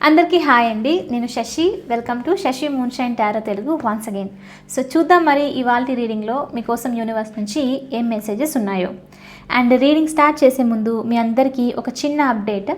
అందరికీ హాయ్ అండి. నేను Sashi. Welcome to Sashi moonshine tarot Telugu once again. So చూద్దాం మరి ఇవాల్టి రీడింగ్లో మీకోసం యూనివర్స్ నుంచి ఏం మెసేజెస్ ఉన్నాయో. అండ్ రీడింగ్ స్టార్ట్ చేసే ముందు మీ అందరికీ ఒక చిన్న అప్డేట్.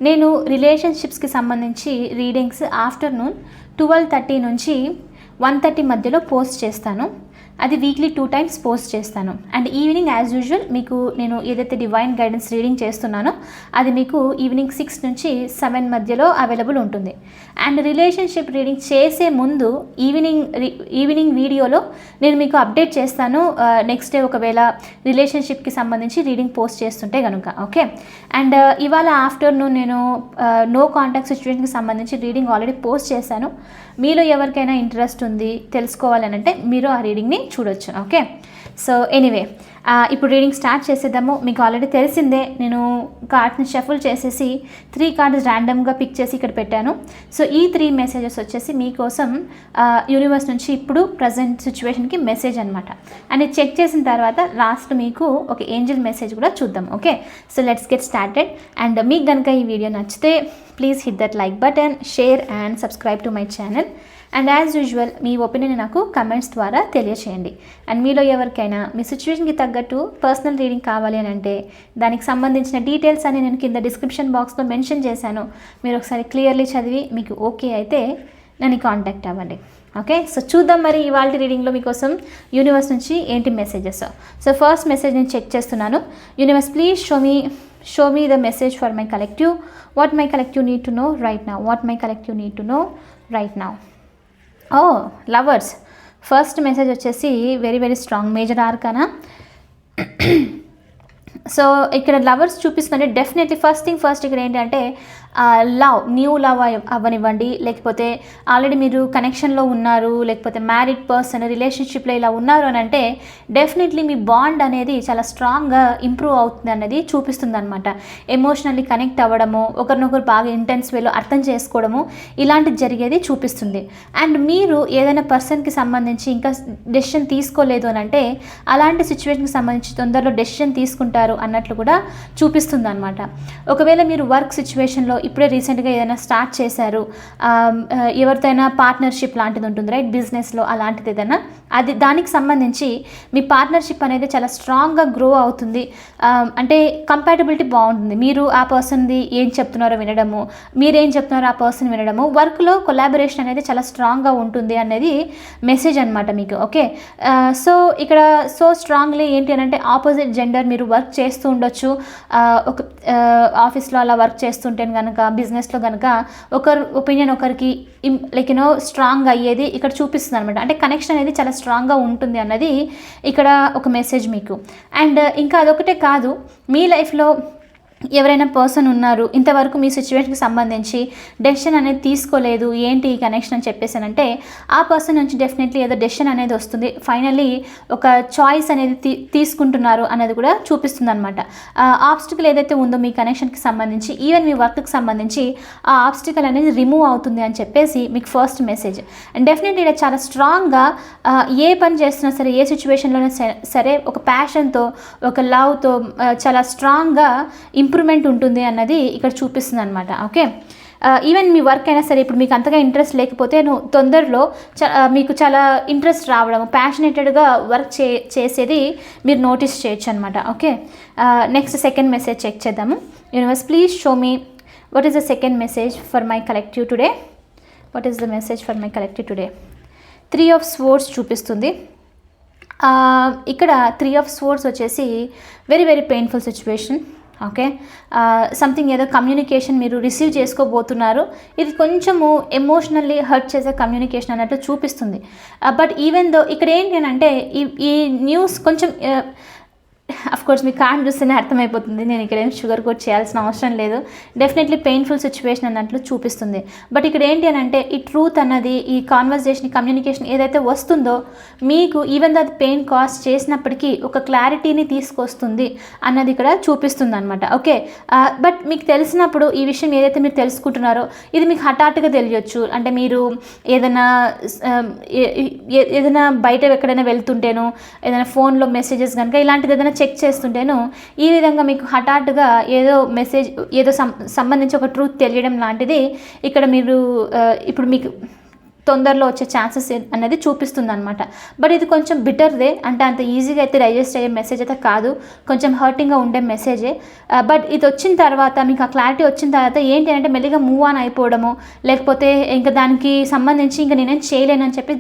నేను రిలేషన్షిప్స్కి సంబంధించి రీడింగ్స్ ఆఫ్టర్నూన్ 12:30 నుంచి 1:30 మధ్యలో పోస్ట్ చేస్తాను. అది వీక్లీ 2 times పోస్ట్ చేస్తాను. అండ్ ఈవినింగ్ యాజ్ యూజువల్ మీకు నేను ఏదైతే డివైన్ గైడెన్స్ రీడింగ్ చేస్తున్నానో అది మీకు ఈవినింగ్ 6 నుంచి 7 మధ్యలో అవైలబుల్ ఉంటుంది. అండ్ రిలేషన్షిప్ రీడింగ్ చేసే ముందు ఈవినింగ్ వీడియోలో నేను మీకు అప్డేట్ చేస్తాను నెక్స్ట్ డే ఒకవేళ రిలేషన్షిప్కి సంబంధించి రీడింగ్ పోస్ట్ చేస్తుంటే కనుక. ఓకే. అండ్ ఇవాళ ఆఫ్టర్నూన్ నేను నో కాంటాక్ట్ సిచ్యువేషన్కి సంబంధించి రీడింగ్ ఆల్రెడీ పోస్ట్ చేశాను. మీలో ఎవరికైనా ఇంట్రెస్ట్ ఉంది తెలుసుకోవాలని అంటే మీరు ఆ రీడింగ్ని చూడొచ్చు. ఓకే. సో ఎనీవే ఇప్పుడు రీడింగ్ స్టార్ట్ చేసేద్దాము. మీకు ఆల్రెడీ తెలిసిందే, నేను కార్డ్స్ని షఫుల్ చేసేసి 3 కార్డ్స్ ర్యాండమ్గా పిక్ చేసి ఇక్కడ పెట్టాను. సో ఈ 3 మెసేజెస్ వచ్చేసి మీకోసం యూనివర్స్ నుంచి ఇప్పుడు ప్రజెంట్ సిచ్యువేషన్కి మెసేజ్ అనమాట. అండ్ చెక్ చేసిన తర్వాత లాస్ట్ మీకు ఒక ఏంజల్ మెసేజ్ కూడా చూద్దాం. Okay. So let's get started. And మీకు కనుక ఈ వీడియో నచ్చితే please hit that like button, share and subscribe to my channel. And as usual me opinion నాకు కమెంట్స్ ద్వారా తెలియచేయండి. అండ్ మీలో ఎవరికైనా మీ సిచ్యువేషన్కి తగ్గట్టు పర్సనల్ రీడింగ్ కావాలి అని అంటే దానికి సంబంధించిన డీటెయిల్స్ అని నేను కింద డిస్క్రిప్షన్ బాక్స్లో మెన్షన్ చేశాను. మీరు ఒకసారి క్లియర్లీ చదివి మీకు ఓకే అయితే నన్ను కాంటాక్ట్ అవ్వండి. ఓకే. సో చూద్దాం మరి ఇవాళ రీడింగ్లో మీకోసం యూనివర్స్ నుంచి ఏంటి మెసేజెస్. సో ఫస్ట్ మెసేజ్ నేను చెక్ చేస్తున్నాను. Universe please show me the message for my collective. What my collective need to know right now. What my collective need to know right now. Lovers first message వచ్చేసి very very strong major arcana. So ఇక్కడ lovers చూపిస్తుంటే definitely first thing first ఇక్కడ ఏంటంటే new love అవ్వనివ్వండి, లేకపోతే already మీరు కనెక్షన్లో ఉన్నారు, లేకపోతే మ్యారీడ్ పర్సన్ రిలేషన్షిప్లో ఇలా ఉన్నారు అని అంటే డెఫినెట్లీ మీ బాండ్ అనేది చాలా స్ట్రాంగ్గా ఇంప్రూవ్ అవుతుంది అనేది చూపిస్తుంది అనమాట. ఎమోషనల్లీ కనెక్ట్ అవ్వడము, ఒకరినొకరు బాగా ఇంటెన్స్ వేలో అర్థం చేసుకోవడము ఇలాంటిది జరిగేది చూపిస్తుంది. అండ్ మీరు ఏదైనా పర్సన్కి సంబంధించి ఇంకా డెసిషన్ తీసుకోలేదు అని అంటే అలాంటి సిచ్యువేషన్కి సంబంధించి తొందరలో డెసిషన్ తీసుకుంటారు అన్నట్లు కూడా చూపిస్తుంది అనమాట. ఒకవేళ మీరు వర్క్ సిచ్యువేషన్లో ఇప్పుడే రీసెంట్గా ఏదైనా స్టార్ట్ చేశారు, ఎవరితోనైనా పార్ట్నర్షిప్ లాంటిది ఉంటుంది రైట్, బిజినెస్లో అలాంటిది ఏదైనా అది దానికి సంబంధించి మీ పార్ట్నర్షిప్ అనేది చాలా స్ట్రాంగ్గా గ్రో అవుతుంది. అంటే కంపాటబిలిటీ బాగుంటుంది. మీరు ఆ పర్సన్ది ఏం చెప్తున్నారో వినడము, మీరేం చెప్తున్నారో ఆ పర్సన్ వినడము, వర్క్లో కొలాబరేషన్ అనేది చాలా స్ట్రాంగ్గా ఉంటుంది అనేది మెసేజ్ అనమాట మీకు. ఓకే. సో ఇక్కడ సో స్ట్రాంగ్లీ ఏంటి అని అంటే ఆపోజిట్ జెండర్ మీరు వర్క్ చేస్తూ ఉండొచ్చు. ఒక ఆఫీస్లో అలా వర్క్ చేస్తుంటే కనుక బిజినెస్లో కనుక ఒకరు ఒపీనియన్ ఒకరికి లైక్ స్ట్రాంగ్ అయ్యేది ఇక్కడ చూపిస్తుంది అనమాట. అంటే కనెక్షన్ అనేది చాలా స్ట్రాంగ్గా ఉంటుంది అన్నది ఇక్కడ ఒక మెసేజ్ మీకు. అండ్ ఇంకా అదొకటే కాదు, మీ లైఫ్లో ఎవరైనా పర్సన్ ఉన్నారు ఇంతవరకు మీ సిచ్యువేషన్కి సంబంధించి డెసిషన్ అనేది తీసుకోలేదు, ఏంటి ఈ కనెక్షన్ అని చెప్పేసానంటే ఆ పర్సన్ నుంచి డెఫినెట్లీ ఏదో డెసిషన్ అనేది వస్తుంది. ఫైనల్లీ ఒక చాయిస్ అనేది తీసుకుంటున్నారు అనేది కూడా చూపిస్తుంది అనమాట. ఆబ్స్టికల్ ఏదైతే ఉందో మీ కనెక్షన్కి సంబంధించి ఈవెన్ మీ వర్క్కి సంబంధించి ఆ ఆబ్స్టికల్ అనేది రిమూవ్ అవుతుంది అని చెప్పేసి మీకు ఫస్ట్ మెసేజ్. అండ్ డెఫినెట్లీ ఇక్కడ చాలా స్ట్రాంగ్గా ఏ పని చేస్తున్నా సరే, ఏ సిచ్యువేషన్లోనే సరే ఒక ప్యాషన్తో ఒక లవ్తో చాలా స్ట్రాంగ్గా ఇంప్రూవ్మెంట్ ఉంటుంది అన్నది ఇక్కడ చూపిస్తుంది అనమాట. ఓకే. ఈవెన్ మీ వర్క్ అయినా సరే ఇప్పుడు మీకు అంతగా ఇంట్రెస్ట్ లేకపోతే తొందరలో మీకు చాలా ఇంట్రెస్ట్ రావడం, ప్యాషనేటెడ్గా వర్క్ చేసేది మీరు నోటీస్ చేయొచ్చు అనమాట. Okay. Next second message check చేద్దాము. Universe please show me what is the second message for my collective today. What is the message for my collective today. 3 of Swords చూపిస్తుంది. ఇక్కడ 3 of Swords వచ్చేసి very very painful situation. Okay. Something ఏదో communication మీరు receive చేసుకోబోతున్నారు, ఇది కొంచెము emotionally hurt చేసే communication అన్నట్టు చూపిస్తుంది. బట్ ఈవెన్ దో ఇక్కడ ఏంటి అని అంటే ఈ న్యూస్ కొంచెం అఫ్కోర్స్ మీ కార్డ్ చూస్తేనే అర్థమైపోతుంది, నేను ఇక్కడ ఏం షుగర్ కోట్ చేయాల్సిన అవసరం లేదు. డెఫినెట్లీ పెయిన్ఫుల్ సిచ్యువేషన్ అన్నట్లు చూపిస్తుంది. బట్ ఇక్కడ ఏంటి అని అంటే ఈ ట్రూత్ అన్నది, ఈ కాన్వర్జేషన్, కమ్యూనికేషన్ ఏదైతే వస్తుందో మీకు ఈవెన్ అది పెయిన్ కాజ్ చేసినప్పటికీ ఒక క్లారిటీని తీసుకొస్తుంది అన్నది ఇక్కడ చూపిస్తుంది అనమాట. ఓకే. బట్ మీకు తెలిసినప్పుడు ఈ విషయం ఏదైతే మీరు తెలుసుకుంటున్నారో ఇది మీకు హఠాత్తుగా తెలియచ్చు. అంటే మీరు ఏదైనా బయట ఎక్కడైనా వెళ్తుంటేనో ఏదైనా ఫోన్లో మెసేజెస్ కనుక ఇలాంటిది ఏదైనా చెక్ చెక్ చేస్తుంటేను ఈ విధంగా మీకు హఠాత్తుగా ఏదో మెసేజ్ ఏదో సంబంధించి ఒక ట్రూత్ తెలియడం లాంటిది ఇక్కడ మీరు ఇప్పుడు మీకు తొందరలో వచ్చే ఛాన్సెస్ అనేది చూపిస్తుంది అనమాట. బట్ ఇది కొంచెం బిటర్దే, అంటే అంత ఈజీగా అయితే డైజెస్ట్ అయ్యే మెసేజ్ అయితే కాదు, కొంచెం హర్టింగ్గా ఉండే మెసేజే. బట్ ఇది వచ్చిన తర్వాత మీకు ఆ క్లారిటీ వచ్చిన తర్వాత ఏంటి అంటే మెల్లిగా మూవ్ ఆన్ అయిపోవడము, లేకపోతే ఇంకా దానికి సంబంధించి ఇంకా నేనేం చేయలేను అని చెప్పి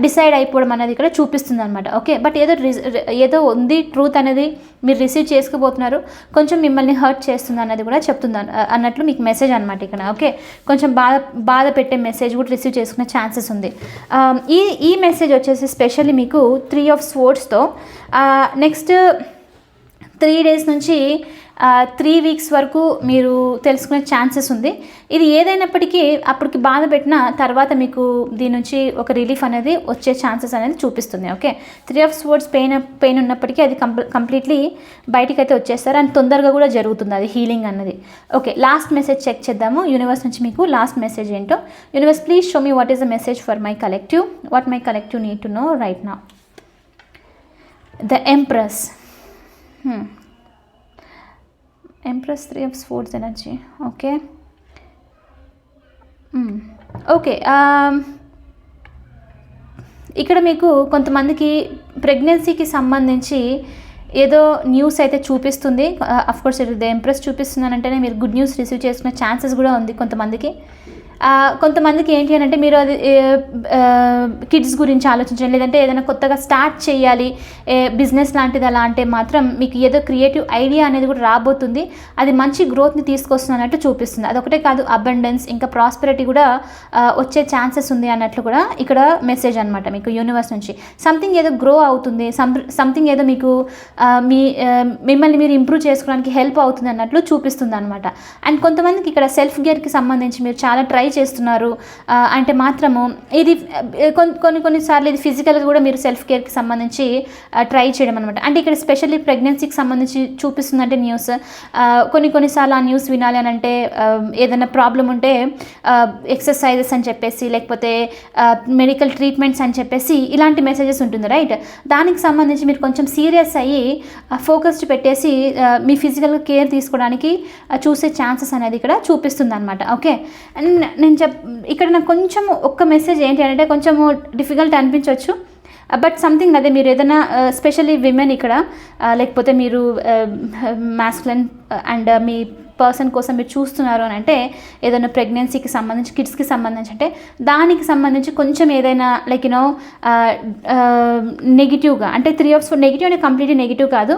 డిసైడ్ అయిపోవడం అనేది ఇక్కడ చూపిస్తుంది అనమాట. ఓకే, బట్ ఏదో ఉంది ట్రూత్ అనేది మీరు రిసీవ్ చేసుకోబోతున్నారు, కొంచెం మిమ్మల్ని హర్ట్ చేస్తుంది అన్నది కూడా చెప్తుంది అన్నట్లు మీకు మెసేజ్ అనమాట ఇక్కడ. ఓకే, కొంచెం బాధ పెట్టే మెసేజ్ కూడా రిసీవ్ చేసుకునే ఛాన్సెస్ ఉంది. ఈ మెసేజ్ వచ్చేసి స్పెషల్లీ మీకు 3 of Swordsతో నెక్స్ట్ 3 days నుంచి 3 weeks వరకు మీరు తెలుసుకునే ఛాన్సెస్ ఉంది. ఇది ఏదైనప్పటికీ అప్పటికి బాధ పెట్టిన తర్వాత మీకు దీని నుంచి ఒక రిలీఫ్ అనేది వచ్చే ఛాన్సెస్ అనేది చూపిస్తుంది. ఓకే, 3 of Swords పెయిన్ ఉన్నప్పటికీ అది కంప్లీట్లీ బయటికి అయితే వచ్చేస్తారు అండ్ తొందరగా కూడా జరుగుతుంది అది హీలింగ్ అన్నది. ఓకే, లాస్ట్ మెసేజ్ చెక్ చేద్దాము యూనివర్స్ నుంచి మీకు లాస్ట్ మెసేజ్ ఏంటో. Universe please show me what is the message for my collective, what my collective need to know right now. The empress, Empress, 3 of Swords energy. Okay. Okay, ఇక్కడ మీకు కొంతమందికి ప్రెగ్నెన్సీకి సంబంధించి ఏదో news అయితే చూపిస్తుంది. అఫ్కోర్స్ ఇది empress చూపిస్తుందనంటేనే మీరు గుడ్ న్యూస్ రిసీవ్ చేసుకునే ఛాన్సెస్ కూడా ఉంది కొంతమందికి. కొంతమందికి ఏంటి అని అంటే మీరు అది కిడ్స్ గురించి ఆలోచించండి, లేదంటే ఏదైనా కొత్తగా స్టార్ట్ చేయాలి బిజినెస్ లాంటిది అలా అంటే మాత్రం మీకు ఏదో క్రియేటివ్ ఐడియా అనేది కూడా రాబోతుంది, అది మంచి గ్రోత్ని తీసుకొస్తుంది అన్నట్టు చూపిస్తుంది. అదొకటే కాదు, అబండెన్స్ ఇంకా ప్రాస్పెరిటీ కూడా వచ్చే ఛాన్సెస్ ఉంది అన్నట్లు కూడా ఇక్కడ మెసేజ్ అనమాట మీకు యూనివర్స్ నుంచి. సంథింగ్ ఏదో గ్రో అవుతుంది, సంథింగ్ ఏదో మీకు మిమ్మల్ని మీరు ఇంప్రూవ్ చేసుకోవడానికి హెల్ప్ అవుతుంది అన్నట్లు చూపిస్తుంది అనమాట. అండ్ కొంతమందికి ఇక్కడ సెల్ఫ్ కేర్కి సంబంధించి మీరు చాలా ట్రై చేస్తున్నారు అంటే మాత్రము ఇది కొన్నిసార్లు ఇది ఫిజికల్గా కూడా మీరు సెల్ఫ్ కేర్కి సంబంధించి ట్రై చేయడం అనమాట. అంటే ఇక్కడ స్పెషల్లీ ప్రెగ్నెన్సీకి సంబంధించి చూపిస్తుందంటే న్యూస్, కొన్నిసార్లు ఆ న్యూస్ వినాలి అని అంటే ఏదైనా ప్రాబ్లం ఉంటే ఎక్సర్సైజెస్ అని చెప్పేసి లేకపోతే మెడికల్ ట్రీట్మెంట్స్ అని చెప్పేసి ఇలాంటి మెసేజెస్ ఉంటుంది రైట్. దానికి సంబంధించి మీరు కొంచెం సీరియస్ అయ్యి ఫోకస్డ్ పెట్టేసి మీ ఫిజికల్ కేర్ తీసుకోవడానికి చూసే ఛాన్సెస్ అనేది ఇక్కడ చూపిస్తుంది అనమాట. ఓకే, అండ్ నేను ఇక్కడ నాకు కొంచెం ఒక్క మెసేజ్ ఏంటి అంటే కొంచెము డిఫికల్ట్ అనిపించవచ్చు, బట్ సంథింగ్ అదే మీరు ఏదైనా స్పెషల్లీ విమెన్ ఇక్కడ లేకపోతే మీరు మాస్కులైన్ అండ్ మీ పర్సన్ కోసం మీరు చూస్తున్నారు అని అంటే ఏదైనా ప్రెగ్నెన్సీకి సంబంధించి కిడ్స్కి సంబంధించి అంటే దానికి సంబంధించి కొంచెం ఏదైనా లైక్ యూనో నెగిటివ్గా అంటే 3 of Swords నెగిటివ్ అంటే కంప్లీట్లీ నెగిటివ్ కాదు,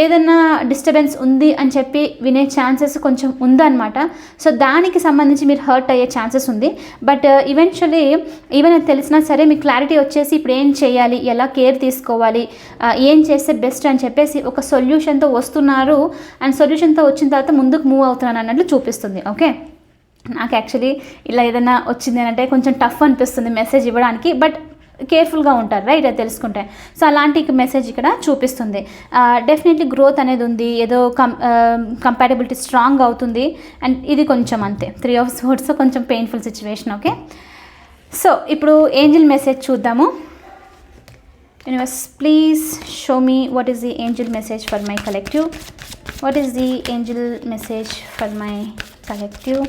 ఏదైనా డిస్టర్బెన్స్ ఉంది అని చెప్పి వినే ఛాన్సెస్ కొంచెం ఉందన్నమాట. సో దానికి సంబంధించి మీరు హర్ట్ అయ్యే ఛాన్సెస్ ఉంది. బట్ ఈవెన్చువల్లీ ఈవెన్ అది తెలిసినా సరే మీకు క్లారిటీ వచ్చేసి ఇప్పుడు ఏం చేయాలి, ఎలా కేర్ తీసుకోవాలి, ఏం చేస్తే బెస్ట్ అని చెప్పేసి ఒక సొల్యూషన్తో వస్తున్నారు. అండ్ సొల్యూషన్తో వచ్చిన తర్వాత ముందుకు మూవ్ అవుతున్నాను అన్నట్లు చూపిస్తుంది. ఓకే, నాకు యాక్చువల్లీ ఇలా ఏదైనా వచ్చింది అంటే కొంచెం టఫ్ అనిపిస్తుంది మెసేజ్ ఇవ్వడానికి, బట్ కేర్ఫుల్గా ఉంటారు రైట్, అది తెలుసుకుంటే. సో అలాంటి మెసేజ్ ఇక్కడ చూపిస్తుంది. డెఫినెట్లీ గ్రోత్ అనేది ఉంది, ఏదో కంపాటబిలిటీ స్ట్రాంగ్ అవుతుంది. అండ్ ఇది కొంచెం అంతే 3 of Swords కొంచెం పెయిన్ఫుల్ సిచ్యువేషన్. ఓకే, సో ఇప్పుడు ఏంజిల్ మెసేజ్ చూద్దాము. Universe please show me what is the angel message for my collective, what is the angel message for my collective,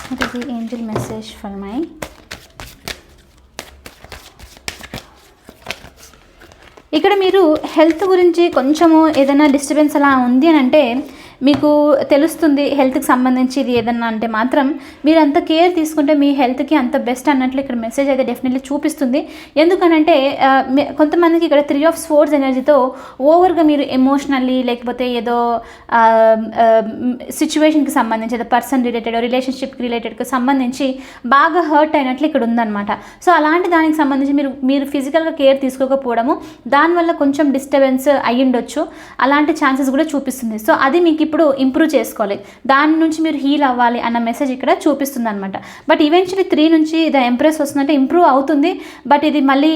what is the angel message for my ఇక్కడ మీరు health గురించి కొంచెము ఏదైనా disturbance అలా ఉంది అని అంటే మీకు తెలుస్తుంది హెల్త్కి సంబంధించి ఇది ఏదన్నా అంటే మాత్రం మీరు అంత కేర్ తీసుకుంటే మీ హెల్త్కి అంత బెస్ట్ అన్నట్లు ఇక్కడ మెసేజ్ అయితే డెఫినెట్లీ చూపిస్తుంది. ఎందుకనంటే కొంతమందికి ఇక్కడ 3 of Swords ఎనర్జీతో ఓవర్గా మీరు ఎమోషనల్లీ లేకపోతే ఏదో సిచ్యువేషన్కి సంబంధించి ఏదో పర్సన్ రిలేటెడ్ రిలేషన్షిప్కి రిలేటెడ్కి సంబంధించి బాగా హర్ట్ అయినట్లు ఇక్కడ ఉందన్నమాట. సో అలాంటి దానికి సంబంధించి మీరు ఫిజికల్గా కేర్ తీసుకోకపోవడము దానివల్ల కొంచెం డిస్టర్బెన్స్ అయ్యుండొచ్చు, అలాంటి ఛాన్సెస్ కూడా చూపిస్తుంది. సో అది మీకు ఇప్పుడు ఇంప్రూవ్ చేసుకోవాలి, దాని నుంచి మీరు హీల్ అవ్వాలి అన్న మెసేజ్ ఇక్కడ చూపిస్తుంది అనమాట. బట్ ఈవెన్చువల్లీ 3 నుంచి ద ఎంప్రెస్ వస్తుందంటే ఇంప్రూవ్ అవుతుంది. బట్ ఇది మళ్ళీ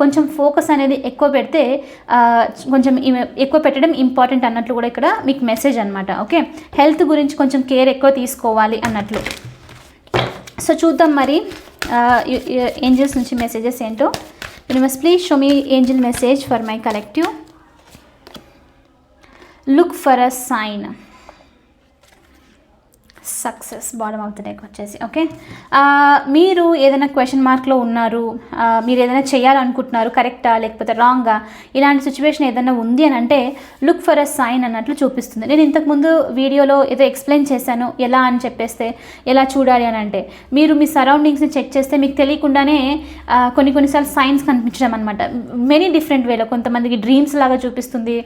కొంచెం ఫోకస్ అనేది ఎక్కువ పెడితే కొంచెం ఎక్కువ పెట్టడం ఇంపార్టెంట్ అన్నట్లు కూడా ఇక్కడ మీకు మెసేజ్ అనమాట. ఓకే, హెల్త్ గురించి కొంచెం కేర్ ఎక్కువ తీసుకోవాలి అన్నట్లు. సో చూద్దాం మరి ఏంజల్స్ నుంచి మెసేజెస్ ఏంటో. Universe please show me angel message for my collective. Look for a sign. Success bottom of the deck వచ్చేసి. ఓకే, మీరు ఏదైనా క్వశ్చన్ మార్క్లో ఉన్నారు, మీరు ఏదైనా చేయాలనుకుంటున్నారు, కరెక్టా లేకపోతే రాంగా, ఇలాంటి సిచ్యువేషన్ ఏదైనా ఉంది అని అంటే లుక్ ఫర్ అ సైన్ అన్నట్లు చూపిస్తుంది. నేను ఇంతకుముందు వీడియోలో ఏదో ఎక్స్ప్లెయిన్ చేశాను ఎలా అని చెప్పేస్తే ఎలా చూడాలి అని అంటే, మీరు మీ సరౌండింగ్స్ని చెక్ చేస్తే మీకు తెలియకుండానే కొన్నిసార్లు సైన్స్ కనిపించడం అనమాట. మెనీ డిఫరెంట్ వేలో, కొంతమందికి డ్రీమ్స్ లాగా చూపిస్తుంది,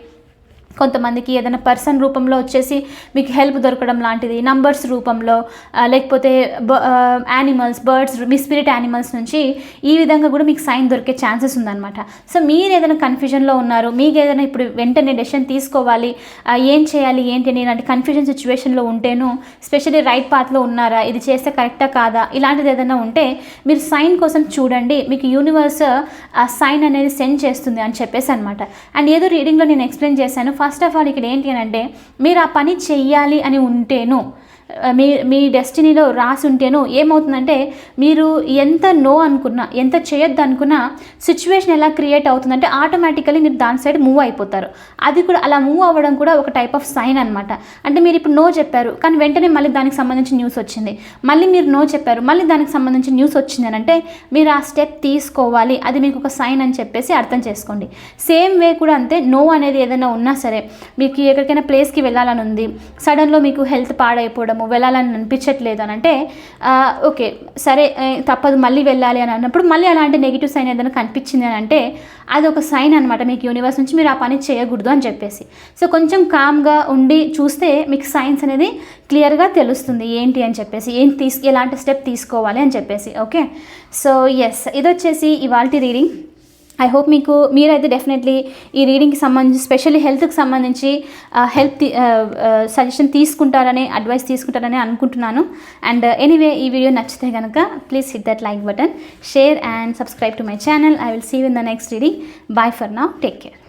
కొంతమందికి ఏదైనా పర్సన్ రూపంలో వచ్చేసి మీకు హెల్ప్ దొరకడం లాంటిది, నంబర్స్ రూపంలో, లేకపోతే యానిమల్స్, బర్డ్స్, మీ స్పిరిట్ యానిమల్స్ నుంచి ఈ విధంగా కూడా మీకు సైన్ దొరికే ఛాన్సెస్ ఉందన్నమాట. సో మీరు ఏదైనా కన్ఫ్యూజన్లో ఉన్నారు, మీకు ఏదైనా ఇప్పుడు వెంటనే డెసిషన్ తీసుకోవాలి, ఏం చేయాలి ఏంటి అని ఇలాంటి కన్ఫ్యూజన్ సిచ్యువేషన్లో ఉంటేను, స్పెషల్లీ రైట్ పాత్లో ఉన్నారా, ఇది చేస్తే కరెక్టా కాదా, ఇలాంటిది ఏదైనా ఉంటే మీరు సైన్ కోసం చూడండి, మీకు యూనివర్స్ ఆ సైన్ అనేది సెండ్ చేస్తుంది అని చెప్పేసి అనమాట. అండ్ ఏదో రీడింగ్లో నేను ఎక్స్ప్లెయిన్ చేశాను. ఫస్ట్ ఆఫ్ ఆల్ ఇక్కడ ఏంటి అని అంటే, మీరు ఆ పని చెయ్యాలి అని ఉంటేను, మీ డెస్టినీలో రాసి ఉంటేను ఏమవుతుందంటే, మీరు ఎంత నో అనుకున్నా, ఎంత చేయొద్దు అనుకున్నా సిచ్యువేషన్ ఎలా క్రియేట్ అవుతుందంటే ఆటోమేటికలీ మీరు దాని సైడ్ మూవ్ అయిపోతారు. అది కూడా అలా మూవ్ అవ్వడం కూడా ఒక టైప్ ఆఫ్ సైన్ అనమాట. అంటే మీరు ఇప్పుడు నో చెప్పారు, కానీ వెంటనే మళ్ళీ దానికి సంబంధించి న్యూస్ వచ్చింది, మళ్ళీ మీరు నో చెప్పారు, మళ్ళీ దానికి సంబంధించి న్యూస్ వచ్చింది అని అంటే మీరు ఆ స్టెప్ తీసుకోవాలి, అది మీకు ఒక సైన్ అని చెప్పేసి అర్థం చేసుకోండి. సేమ్ వే కూడా అంతే, నో అనేది ఏదైనా ఉన్నా సరే, మీకు ఎక్కడికైనా ప్లేస్కి వెళ్ళాలని ఉంది, సడన్లో మీకు హెల్త్ పాడైపోవడము, వెళ్ళాలని అనిపించట్లేదు అని అంటే ఓకే సరే తప్పదు మళ్ళీ వెళ్ళాలి అని అన్నప్పుడు మళ్ళీ అలాంటి నెగిటివ్ సైన్ ఏదైనా కనిపించింది అని అంటే అది ఒక సైన్ అనమాట మీకు యూనివర్స్ నుంచి, మీరు ఆ పని చేయకూడదు అని చెప్పేసి. సో కొంచెం కామ్గా ఉండి చూస్తే మీకు సైన్స్ అనేది క్లియర్గా తెలుస్తుంది ఏంటి అని చెప్పేసి, ఎలాంటి స్టెప్ తీసుకోవాలి అని చెప్పేసి. ఓకే, సో ఎస్, ఇది వచ్చేసి ఇవాల్టి రీడింగ్. ఐ హోప్ మీరైతే డెఫినెట్లీ ఈ రీడింగ్కి సంబంధించి, స్పెషల్లీ హెల్త్కి సంబంధించి హెల్త్ సజెషన్ తీసుకుంటారని, అడ్వైస్ తీసుకుంటారని అనుకుంటున్నాను. అండ్ ఎనీవే, ఈ వీడియో నచ్చితే కనుక please hit that like button, share and subscribe to my channel. I will see you in the next reading. Bye for now, take care.